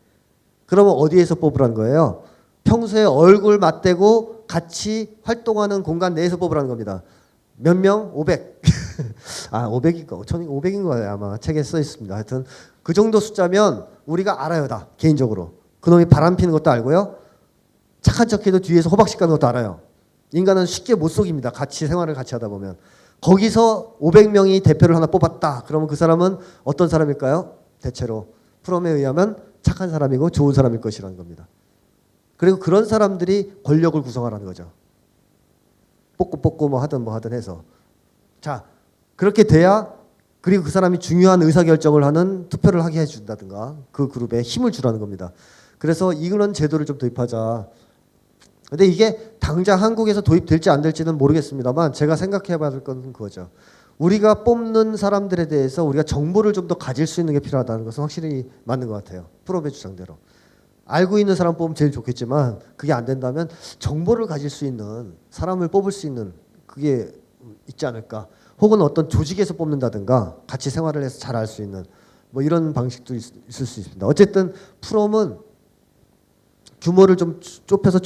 그러면 어디에서 뽑으라는 거예요? 평소에 얼굴 맞대고 같이 활동하는 공간 내에서 뽑으라는 겁니다. 몇 명? 500. 아, 500인가? 500인 거예요. 아마 책에 써 있습니다. 하여튼 그 정도 숫자면 우리가 알아요. 다 개인적으로. 그놈이 바람 피는 것도 알고요. 착한 척해도 뒤에서 호박씨 가는 것도 알아요. 인간은 쉽게 못 속입니다. 같이 생활을 같이 하다 보면. 거기서 500명이 대표를 하나 뽑았다. 그러면 그 사람은 어떤 사람일까요? 대체로 프롬에 의하면 착한 사람이고 좋은 사람일 것이라는 겁니다. 그리고 그런 사람들이 권력을 구성하라는 거죠. 뽑고 뭐 하든 해서. 자, 그렇게 돼야 그리고 그 사람이 중요한 의사결정을 하는 투표를 하게 해준다든가 그 그룹에 힘을 주라는 겁니다. 그래서 이런 제도를 좀 도입하자. 근데 이게 당장 한국에서 도입될지 안 될지는 모르겠습니다만 제가 생각해 봐야 될 건 그거죠. 우리가 뽑는 사람들에 대해서 우리가 정보를 좀 더 가질 수 있는 게 필요하다는 것은 확실히 맞는 것 같아요. 프롬의 주장대로. 알고 있는 사람 뽑으면 제일 좋겠지만 그게 안 된다면 정보를 가질 수 있는 사람을 뽑을 수 있는 그게 있지 않을까. 혹은 어떤 조직에서 뽑는다든가 같이 생활을 해서 잘 알 수 있는 뭐 이런 방식도 있을 수 있습니다. 어쨌든 프롬은 규모를 좀 좁혀서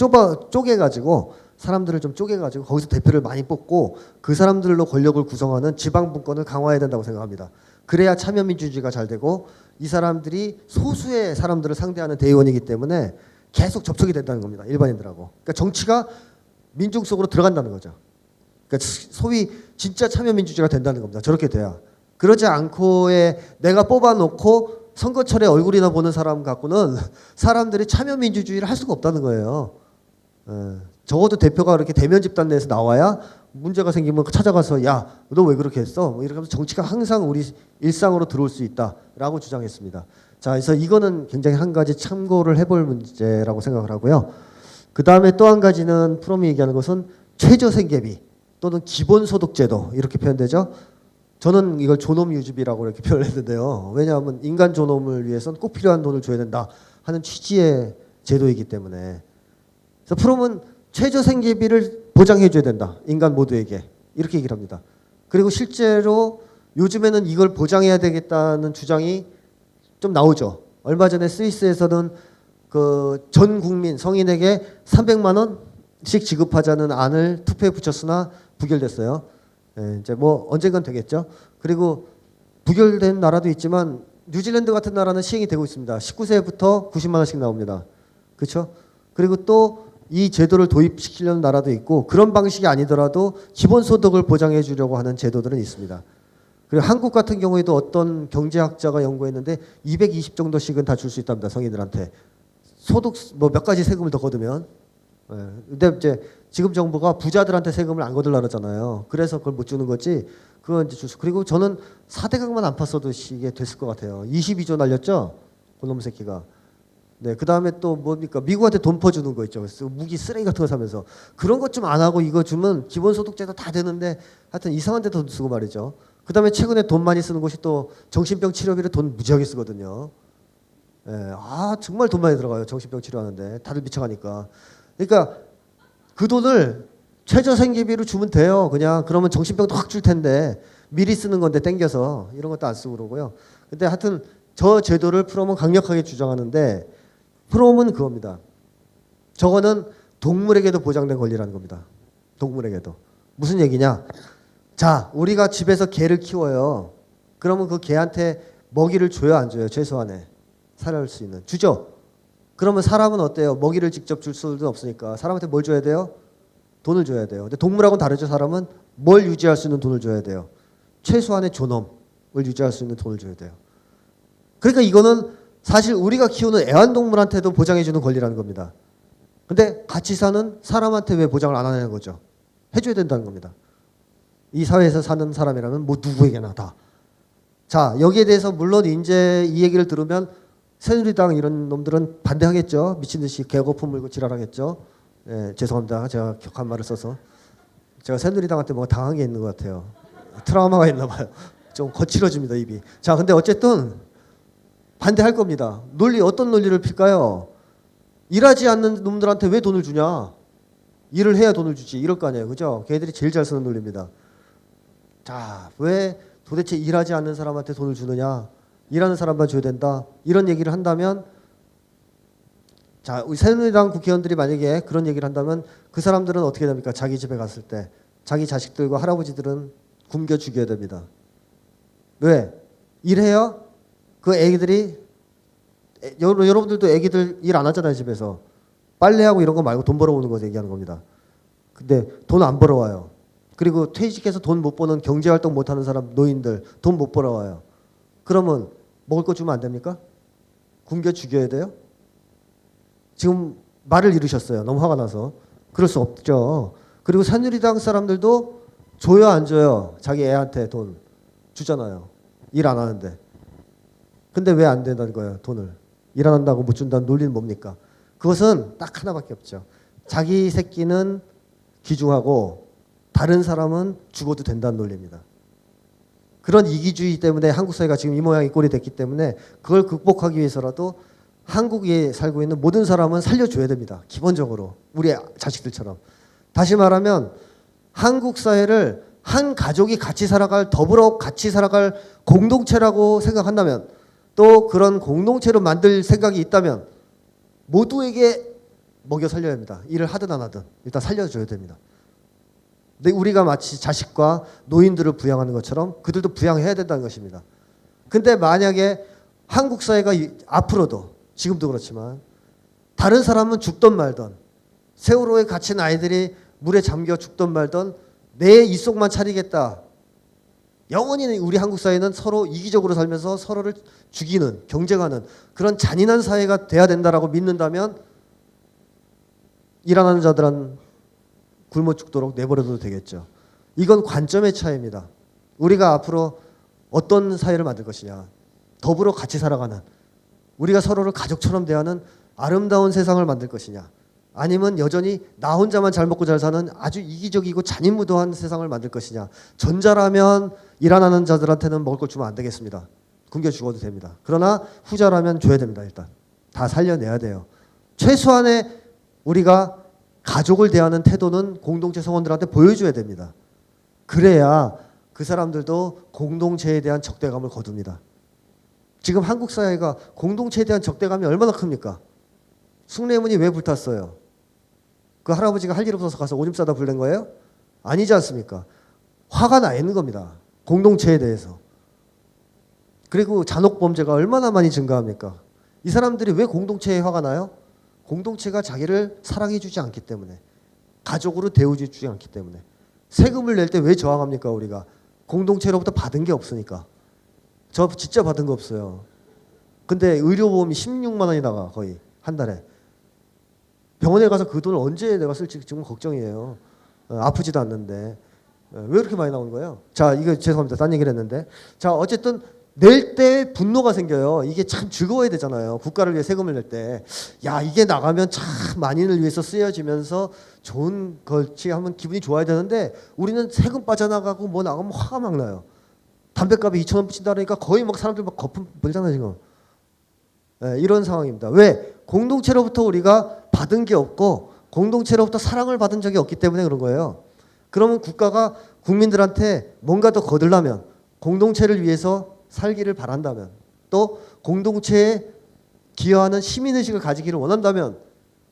쪼개가지고 사람들을 좀 쪼개가지고 거기서 대표를 많이 뽑고 그 사람들로 권력을 구성하는 지방분권을 강화해야 된다고 생각합니다. 그래야 참여민주주의가 잘 되고 이 사람들이 소수의 사람들을 상대하는 대의원이기 때문에 계속 접촉이 된다는 겁니다. 일반인들하고. 그러니까 정치가 민중 속으로 들어간다는 거죠. 그러니까 소위 진짜 참여민주주의가 된다는 겁니다. 저렇게 돼야. 그러지 않고의 내가 뽑아놓고 선거철에 얼굴이나 보는 사람 갖고는 사람들이 참여민주주의를 할 수가 없다는 거예요. 적어도 대표가 그렇게 대면 집단 내에서 나와야 문제가 생기면 찾아가서 야, 너 왜 그렇게 했어? 뭐 이렇게 하면서 정치가 항상 우리 일상으로 들어올 수 있다라고 주장했습니다. 자, 그래서 이거는 굉장히 한 가지 참고를 해볼 문제라고 생각을 하고요. 그 다음에 또 한 가지는 프롬이 얘기하는 것은 최저생계비 또는 기본소득제도 이렇게 표현되죠. 저는 이걸 존엄유지비라고 이렇게 표현했는데요. 왜냐하면 인간 존엄을 위해서는 꼭 필요한 돈을 줘야 된다 하는 취지의 제도이기 때문에. 그래서 프롬은 최저생계비를 보장해 줘야 된다. 인간 모두에게. 이렇게 얘기를 합니다. 그리고 실제로 요즘에는 이걸 보장해야 되겠다는 주장이 좀 나오죠. 얼마 전에 스위스에서는 그 전 국민 성인에게 300만 원씩 지급하자는 안을 투표에 붙였으나 부결됐어요. 예, 이제 뭐 언젠간 되겠죠. 그리고 부결된 나라도 있지만 뉴질랜드 같은 나라는 시행이 되고 있습니다. 19세부터 90만 원씩 나옵니다. 그렇죠? 그리고 또 이 제도를 도입시키려는 나라도 있고 그런 방식이 아니더라도 기본소득을 보장해 주려고 하는 제도들은 있습니다. 그리고 한국 같은 경우에도 어떤 경제학자가 연구했는데 220 정도씩은 다 줄 수 있답니다. 성인들한테. 소득 뭐 몇 가지 세금을 더 거두면. 예. 근데 이제 지금 정부가 부자들한테 세금을 안 거둘라 그러잖아요. 그래서 그걸 못 주는 거지. 그건 이제 줄 수. 그리고 저는 4대강만 안 팠어도 이게 됐을 것 같아요. 22조 날렸죠. 그놈 새끼가. 네, 그 다음에 또 뭡니까? 미국한테 돈 퍼주는 거 있죠. 무기 쓰레기 같은 거 사면서. 그런 것 좀 안 하고 이거 주면 기본소득제도 다 되는데 하여튼 이상한 데 돈 쓰고 말이죠. 그 다음에 최근에 돈 많이 쓰는 곳이 또 정신병 치료비를 돈 무지하게 쓰거든요. 예, 아, 정말 돈 많이 들어가요. 정신병 치료하는데. 다들 미쳐가니까. 그러니까 그 돈을 최저생계비로 주면 돼요. 그냥 그러면 정신병도 확 줄 텐데 미리 쓰는 건데 땡겨서 이런 것도 안 쓰고 그러고요. 근데 하여튼 저 제도를 프롬은 강력하게 주장하는데 프롬은 그겁니다. 저거는 동물에게도 보장된 권리라는 겁니다. 동물에게도. 무슨 얘기냐? 자, 우리가 집에서 개를 키워요. 그러면 그 개한테 먹이를 줘요, 안 줘요? 최소한에. 살아갈 수 있는. 주죠? 그러면 사람은 어때요? 먹이를 직접 줄 수도 없으니까 사람한테 뭘 줘야 돼요? 돈을 줘야 돼요. 근데 동물하고는 다르죠. 사람은 뭘 유지할 수 있는 돈을 줘야 돼요. 최소한의 존엄을 유지할 수 있는 돈을 줘야 돼요. 그러니까 이거는 사실 우리가 키우는 애완동물한테도 보장해주는 권리라는 겁니다. 근데 같이 사는 사람한테 왜 보장을 안 하냐는 거죠. 해줘야 된다는 겁니다. 이 사회에서 사는 사람이라면 뭐 누구에게나 다. 자, 여기에 대해서 물론 이제 이 얘기를 들으면 새누리당 이런 놈들은 반대하겠죠. 미친 듯이 개거품 물고 지랄하겠죠. 예, 죄송합니다. 제가 격한 말을 써서. 제가 새누리당한테 뭐가 당한 게 있는 것 같아요. 트라우마가 있나 봐요. 좀 거칠어집니다, 입이. 자, 근데 어쨌든 반대할 겁니다. 논리, 어떤 논리를 필까요? 일하지 않는 놈들한테 왜 돈을 주냐? 일을 해야 돈을 주지. 이럴 거 아니에요. 그죠? 걔들이 제일 잘 쓰는 논리입니다. 자, 왜 도대체 일하지 않는 사람한테 돈을 주느냐? 일하는 사람만 줘야 된다. 이런 얘기를 한다면, 자, 우리 새누리당 국회의원들이 만약에 그런 얘기를 한다면 그 사람들은 어떻게 됩니까? 자기 집에 갔을 때 자기 자식들과 할아버지들은 굶겨 죽여야 됩니다. 왜? 일해요? 그 애기들이 여러분들도 애기들 일 안 하잖아요. 집에서 빨래하고 이런 거 말고 돈 벌어오는 거 얘기하는 겁니다. 근데 돈 안 벌어와요. 그리고 퇴직해서 돈 못 버는 경제활동 못하는 사람 노인들 돈 못 벌어와요. 그러면 먹을 거 주면 안 됩니까? 굶겨 죽여야 돼요? 지금 말을 잃으셨어요. 너무 화가 나서. 그럴 수 없죠. 그리고 새누리당 사람들도 줘요 안 줘요? 자기 애한테 돈 주잖아요. 일 안 하는데. 근데 왜 안 된다는 거예요? 돈을. 일 안 한다고 못 준다는 논리는 뭡니까? 그것은 딱 하나밖에 없죠. 자기 새끼는 귀중하고 다른 사람은 죽어도 된다는 논리입니다. 그런 이기주의 때문에 한국 사회가 지금 이 모양이 꼴이 됐기 때문에 그걸 극복하기 위해서라도 한국에 살고 있는 모든 사람은 살려줘야 됩니다. 기본적으로. 우리 자식들처럼. 다시 말하면 한국 사회를 한 가족이 같이 살아갈, 더불어 같이 살아갈 공동체라고 생각한다면 또 그런 공동체로 만들 생각이 있다면 모두에게 먹여 살려야 합니다. 일을 하든 안 하든 일단 살려줘야 됩니다. 근데 우리가 마치 자식과 노인들을 부양하는 것처럼 그들도 부양해야 된다는 것입니다. 근데 만약에 한국 사회가 앞으로도 지금도 그렇지만 다른 사람은 죽던 말던 세월호에 갇힌 아이들이 물에 잠겨 죽던 말던 내 입속만 차리겠다. 영원히 우리 한국 사회는 서로 이기적으로 살면서 서로를 죽이는, 경쟁하는 그런 잔인한 사회가 돼야 된다라고 믿는다면 일 안 하는 자들은 굶어 죽도록 내버려둬도 되겠죠. 이건 관점의 차이입니다. 우리가 앞으로 어떤 사회를 만들 것이냐. 더불어 같이 살아가는, 우리가 서로를 가족처럼 대하는 아름다운 세상을 만들 것이냐. 아니면 여전히 나 혼자만 잘 먹고 잘 사는 아주 이기적이고 잔인무도한 세상을 만들 것이냐. 전자라면 일 안 하는 자들한테는 먹을 걸 주면 안 되겠습니다. 굶겨 죽어도 됩니다. 그러나 후자라면 줘야 됩니다. 일단 다 살려내야 돼요. 최소한의 우리가 가족을 대하는 태도는 공동체 성원들한테 보여줘야 됩니다. 그래야 그 사람들도 공동체에 대한 적대감을 거둡니다. 지금 한국 사회가 공동체에 대한 적대감이 얼마나 큽니까? 숭례문이 왜 불탔어요? 그 할아버지가 할 일 없어서 가서 오줌 싸다 불낸 거예요? 아니지 않습니까? 화가 나 있는 겁니다. 공동체에 대해서. 그리고 잔혹범죄가 얼마나 많이 증가합니까? 이 사람들이 왜 공동체에 화가 나요? 공동체가 자기를 사랑해주지 않기 때문에, 가족으로 대우해주지 않기 때문에. 세금을 낼 때 왜 저항합니까? 우리가 공동체로부터 받은 게 없으니까. 저 진짜 받은 거 없어요. 근데 의료보험이 16만 원이 나가 거의 한 달에. 병원에 가서 그 돈을 언제 내가 쓸지 지금 걱정이에요. 아프지도 않는데 왜 이렇게 많이 나오는 거예요? 자, 이거 죄송합니다. 딴 얘기를 했는데. 자, 어쨌든 낼 때 분노가 생겨요. 이게 참 즐거워야 되잖아요. 국가를 위해 세금을 낼 때. 야, 이게 나가면 참 만인을 위해서 쓰여지면서 좋은 걸지 하면 기분이 좋아야 되는데 우리는 세금 빠져나가고 뭐 나가면 화가 막 나요. 담배값이 2,000원 붙인다 그러니까 거의 막 사람들 막 거품 불잖아요 지금. 네, 이런 상황입니다. 왜? 공동체로부터 우리가 받은 게 없고 공동체로부터 사랑을 받은 적이 없기 때문에 그런 거예요. 그러면 국가가 국민들한테 뭔가 더 거들려면, 공동체를 위해서 살기를 바란다면, 또 공동체에 기여하는 시민의식을 가지기를 원한다면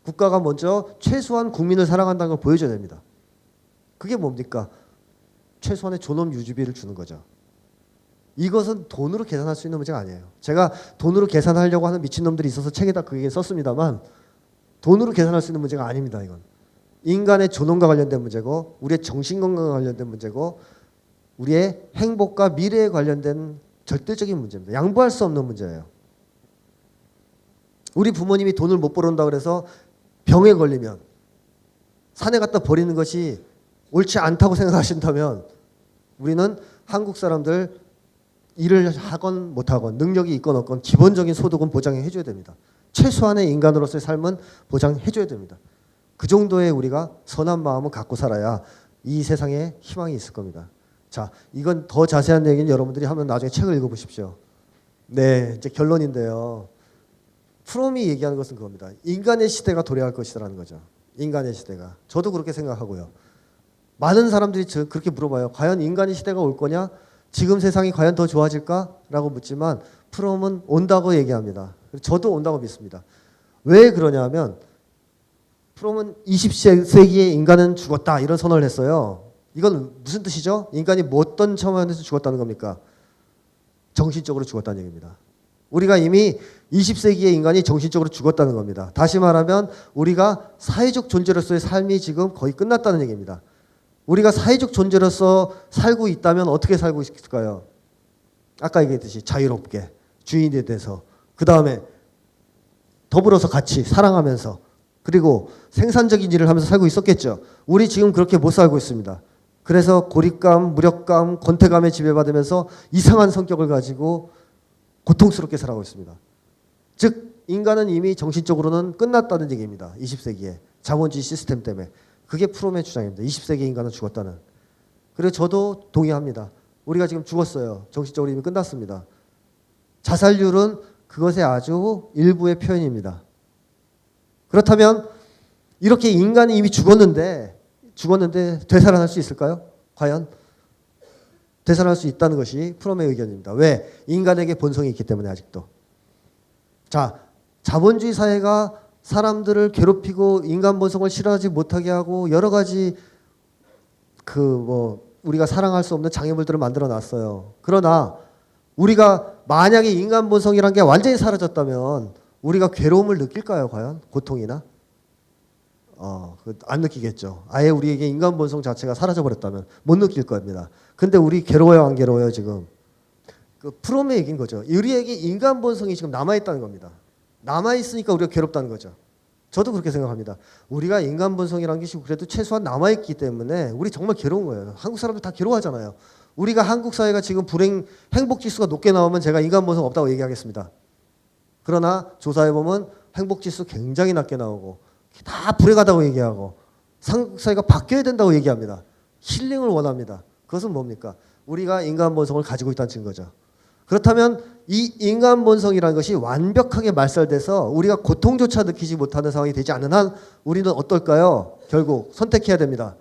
국가가 먼저 최소한 국민을 사랑한다는 걸 보여줘야 됩니다. 그게 뭡니까? 최소한의 존엄 유지비를 주는 거죠. 이것은 돈으로 계산할 수 있는 문제가 아니에요. 제가 돈으로 계산하려고 하는 미친놈들이 있어서 책에다 그 얘기 썼습니다만 돈으로 계산할 수 있는 문제가 아닙니다. 이건 인간의 존엄과 관련된 문제고 우리의 정신건강과 관련된 문제고 우리의 행복과 미래에 관련된 절대적인 문제입니다. 양보할 수 없는 문제예요. 우리 부모님이 돈을 못 벌어온다고 그래서 병에 걸리면 산에 갖다 버리는 것이 옳지 않다고 생각하신다면 우리는 한국 사람들 일을 하건 못하건 능력이 있건 없건 기본적인 소득은 보장해 줘야 됩니다. 최소한의 인간으로서의 삶은 보장해 줘야 됩니다. 그 정도의 우리가 선한 마음을 갖고 살아야 이 세상에 희망이 있을 겁니다. 자, 이건 더 자세한 얘기는 여러분들이 한번 나중에 책을 읽어보십시오. 네, 이제 결론인데요. 프롬이 얘기하는 것은 그겁니다. 인간의 시대가 도래할 것이라는 거죠. 인간의 시대가. 저도 그렇게 생각하고요. 많은 사람들이 그렇게 물어봐요. 과연 인간의 시대가 올 거냐? 지금 세상이 과연 더 좋아질까? 라고 묻지만 프롬은 온다고 얘기합니다. 저도 온다고 믿습니다. 왜 그러냐면 프롬은 20세기에 인간은 죽었다 이런 선언을 했어요. 이건 무슨 뜻이죠? 인간이 뭐 어떤 차원에서 죽었다는 겁니까? 정신적으로 죽었다는 얘기입니다. 우리가 이미 20세기의 인간이 정신적으로 죽었다는 겁니다. 다시 말하면 우리가 사회적 존재로서의 삶이 지금 거의 끝났다는 얘기입니다. 우리가 사회적 존재로서 살고 있다면 어떻게 살고 있을까요? 아까 얘기했듯이 자유롭게 주인에 대해서 그 다음에 더불어서 같이 사랑하면서 그리고 생산적인 일을 하면서 살고 있었겠죠. 우리 지금 그렇게 못 살고 있습니다. 그래서 고립감, 무력감, 권태감에 지배받으면서 이상한 성격을 가지고 고통스럽게 살아가고 있습니다. 즉 인간은 이미 정신적으로는 끝났다는 얘기입니다. 20세기에 자본주의 시스템 때문에. 그게 프롬의 주장입니다. 20세기 인간은 죽었다는. 그리고 저도 동의합니다. 우리가 지금 죽었어요. 정신적으로 이미 끝났습니다. 자살률은 그것의 아주 일부의 표현입니다. 그렇다면 이렇게 인간이 이미 죽었는데 되살아날 수 있을까요? 과연? 되살아날 수 있다는 것이 프롬의 의견입니다. 왜? 인간에게 본성이 있기 때문에 아직도. 자, 자본주의 사회가 사람들을 괴롭히고 인간 본성을 실현하지 못하게 하고 여러 가지 우리가 사랑할 수 없는 장애물들을 만들어 놨어요. 그러나 우리가 만약에 인간 본성이란 게 완전히 사라졌다면 우리가 괴로움을 느낄까요? 과연? 고통이나? 안 느끼겠죠. 아예 우리에게 인간 본성 자체가 사라져 버렸다면 못 느낄 겁니다. 근데 우리 괴로워요, 안 괴로워요, 지금? 그 프롬의 얘기인 거죠. 우리에게 인간 본성이 지금 남아있다는 겁니다. 남아있으니까 우리가 괴롭다는 거죠. 저도 그렇게 생각합니다. 우리가 인간 본성이라는 것이 그래도 최소한 남아있기 때문에 우리 정말 괴로운 거예요. 한국 사람들 다 괴로워하잖아요. 우리가 한국 사회가 지금 행복지수가 높게 나오면 제가 인간 본성 없다고 얘기하겠습니다. 그러나 조사해보면 행복지수 굉장히 낮게 나오고 다 불행하다고 얘기하고 한국 사회가 바뀌어야 된다고 얘기합니다. 힐링을 원합니다. 그것은 뭡니까? 우리가 인간 본성을 가지고 있다는 증거죠. 그렇다면 이 인간 본성이라는 것이 완벽하게 말살돼서 우리가 고통조차 느끼지 못하는 상황이 되지 않는 한 우리는 어떨까요? 결국 선택해야 됩니다.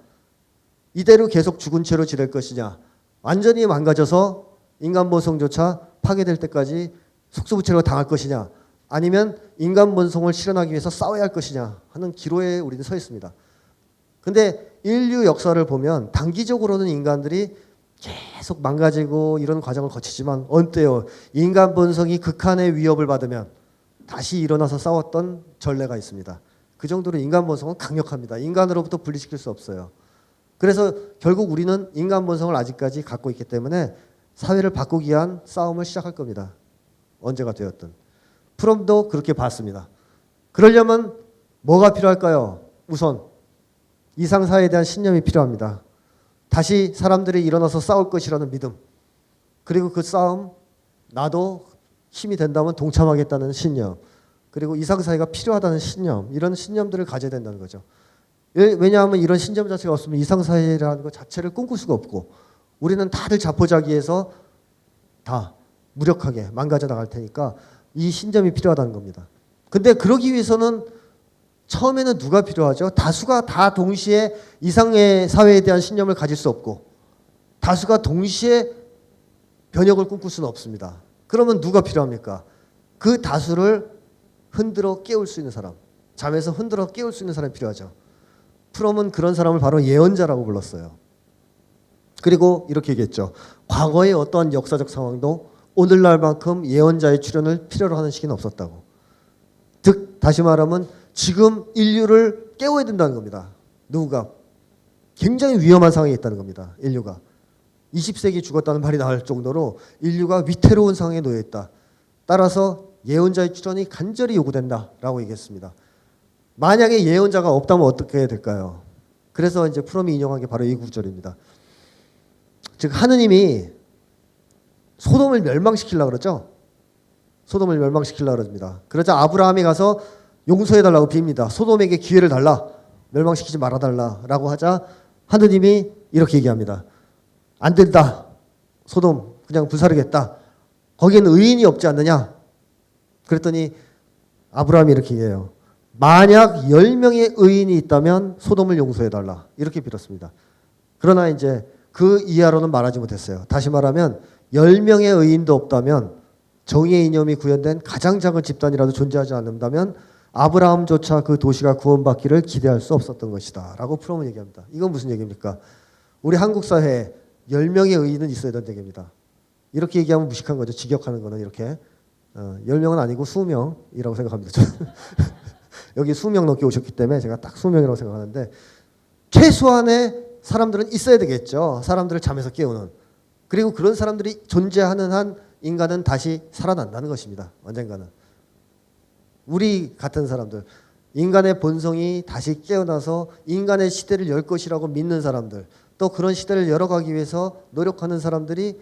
이대로 계속 죽은 채로 지낼 것이냐, 완전히 망가져서 인간 본성조차 파괴될 때까지 속수무책으로 당할 것이냐, 아니면 인간 본성을 실현하기 위해서 싸워야 할 것이냐 하는 기로에 우리는 서 있습니다. 근데 인류 역사를 보면 단기적으로는 인간들이 계속 망가지고 이런 과정을 거치지만 어느 때요, 인간 본성이 극한의 위협을 받으면 다시 일어나서 싸웠던 전례가 있습니다. 그 정도로 인간 본성은 강력합니다. 인간으로부터 분리시킬 수 없어요. 그래서 결국 우리는 인간 본성을 아직까지 갖고 있기 때문에 사회를 바꾸기 위한 싸움을 시작할 겁니다. 언제가 되었든. 프롬도 그렇게 봤습니다. 그러려면 뭐가 필요할까요? 우선 이상사회에 대한 신념이 필요합니다. 다시 사람들이 일어나서 싸울 것이라는 믿음, 그리고 그 싸움 나도 힘이 된다면 동참하겠다는 신념, 그리고 이상사회가 필요하다는 신념, 이런 신념들을 가져야 된다는 거죠. 왜냐하면 이런 신념 자체가 없으면 이상사회라는 것 자체를 꿈꿀 수가 없고 우리는 다들 자포자기해서 다 무력하게 망가져 나갈 테니까 이 신념이 필요하다는 겁니다. 근데 그러기 위해서는 처음에는 누가 필요하죠? 다수가 다 동시에 이상의 사회에 대한 신념을 가질 수 없고 다수가 동시에 변혁을 꿈꿀 수는 없습니다. 그러면 누가 필요합니까? 그 다수를 흔들어 깨울 수 있는 사람, 잠에서 흔들어 깨울 수 있는 사람이 필요하죠. 프롬은 그런 사람을 바로 예언자라고 불렀어요. 그리고 이렇게 얘기했죠. 과거의 어떠한 역사적 상황도 오늘날만큼 예언자의 출현을 필요로 하는 시기는 없었다고. 즉 다시 말하면 지금 인류를 깨워야 된다는 겁니다. 누구가? 굉장히 위험한 상황에 있다는 겁니다. 인류가. 20세기 죽었다는 말이 나올 정도로 인류가 위태로운 상황에 놓여 있다. 따라서 예언자의 출현이 간절히 요구된다라고 얘기했습니다. 만약에 예언자가 없다면 어떻게 될까요? 그래서 이제 프롬이 인용한 게 바로 이 구절입니다. 즉 하느님이 소돔을 멸망시키려고 그러죠. 소돔을 멸망시키려고 그럽니다. 그러자 아브라함이 가서 용서해달라고 빕니다. 소돔에게 기회를 달라. 멸망시키지 말아달라라고 하자 하느님이 이렇게 얘기합니다. 안 된다. 소돔 그냥 불사르겠다. 거기에는 의인이 없지 않느냐. 그랬더니 아브라함이 이렇게 얘기해요. 만약 10명의 의인이 있다면 소돔을 용서해달라. 이렇게 빌었습니다. 그러나 이제 그 이하로는 말하지 못했어요. 다시 말하면 10명의 의인도 없다면 정의의 이념이 구현된 가장 작은 집단이라도 존재하지 않는다면 아브라함조차 그 도시가 구원받기를 기대할 수 없었던 것이다 라고 프롬은 얘기합니다. 이건 무슨 얘기입니까? 우리 한국 사회에 10명의 의인은 있어야 된다는 얘기입니다. 이렇게 얘기하면 무식한 거죠. 직역하는 거는 이렇게 10명은 아니고 20명이라고 생각합니다. 저는. 여기 20명 넘게 오셨기 때문에 제가 딱 20명이라고 생각하는데 최소한의 사람들은 있어야 되겠죠. 사람들을 잠에서 깨우는. 그리고 그런 사람들이 존재하는 한 인간은 다시 살아난다는 것입니다. 언젠가는. 우리 같은 사람들, 인간의 본성이 다시 깨어나서 인간의 시대를 열 것이라고 믿는 사람들, 또 그런 시대를 열어가기 위해서 노력하는 사람들이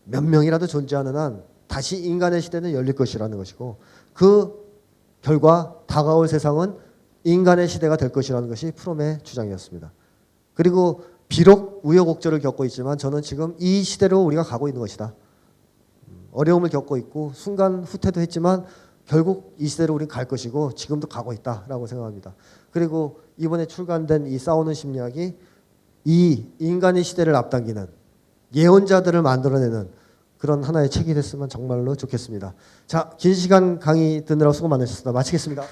몇 명이라도 존재하는 한 다시 인간의 시대는 열릴 것이라는 것이고 그 결과 다가올 세상은 인간의 시대가 될 것이라는 것이 프롬의 주장이었습니다. 그리고 비록 우여곡절을 겪고 있지만 저는 지금 이 시대로 우리가 가고 있는 것이다. 어려움을 겪고 있고 순간 후퇴도 했지만 결국 이 시대로 우리는 갈 것이고 지금도 가고 있다라고 생각합니다. 그리고 이번에 출간된 이 싸우는 심리학이 이 인간의 시대를 앞당기는 예언자들을 만들어내는 그런 하나의 책이 됐으면 정말로 좋겠습니다. 자, 긴 시간 강의 듣느라고 수고 많으셨습니다. 마치겠습니다.